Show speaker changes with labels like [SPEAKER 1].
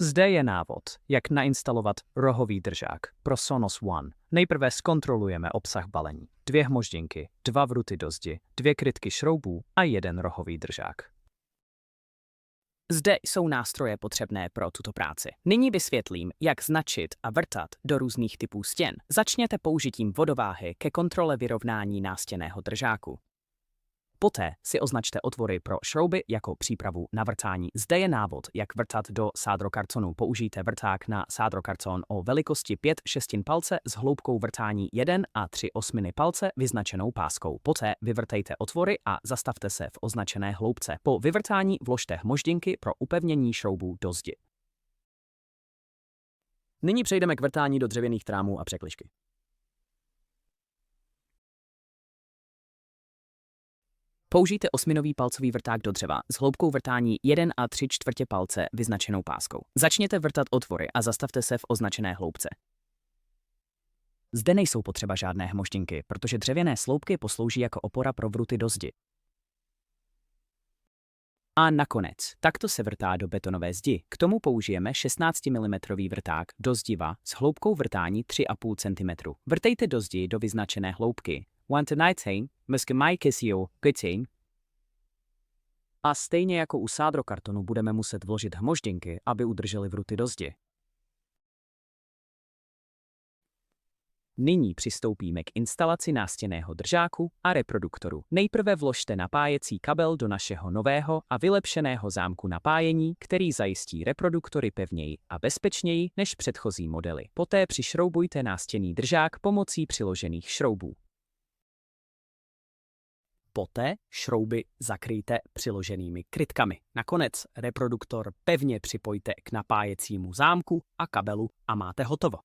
[SPEAKER 1] Zde je návod, jak nainstalovat rohový držák pro Sonos One. Nejprve zkontrolujeme obsah balení. 2 hmoždinky, 2 vruty do zdi, 2 krytky šroubů a 1 rohový držák.
[SPEAKER 2] Zde jsou nástroje potřebné pro tuto práci. Nyní vysvětlím, jak značit a vrtat do různých typů stěn. Začněte použitím vodováhy ke kontrole vyrovnání nástěnného držáku. Poté si označte otvory pro šrouby jako přípravu na vrtání. Zde je návod, jak vrtat do sádrokartonu. Použijte vrták na sádrokarton o velikosti 5/6 palce s hloubkou vrtání 1 a 3/8 palce vyznačenou páskou. Poté vyvrtejte otvory a zastavte se v označené hloubce. Po vyvrtání vložte hmoždinky pro upevnění šroubů do zdi. Nyní přejdeme k vrtání do dřevěných trámů a překližky. Použijte 8nový palcový vrták do dřeva s hloubkou vrtání 1 a 3/4 palce vyznačenou páskou. Začněte vrtat otvory a zastavte se v označené hloubce. Zde nejsou potřeba žádné hmoždinky, protože dřevěné sloupky poslouží jako opora pro vruty do zdi. A nakonec, takto se vrtá do betonové zdi. K tomu použijeme 16 mm vrták do zdiva s hloubkou vrtání 3,5 cm. Vrtejte do zdi do vyznačené hloubky. A stejně jako u sádrokartonu budeme muset vložit hmoždinky, aby udrželi vruty do zdi. Nyní přistoupíme k instalaci nástěnného držáku a reproduktoru. Nejprve vložte napájecí kabel do našeho nového a vylepšeného zámku napájení, který zajistí reproduktory pevněji a bezpečněji než předchozí modely. Poté přišroubujte nástěnný držák pomocí přiložených šroubů. Poté šrouby zakryjte přiloženými krytkami. Nakonec reproduktor pevně připojte k napájecímu zámku a kabelu a máte hotovo.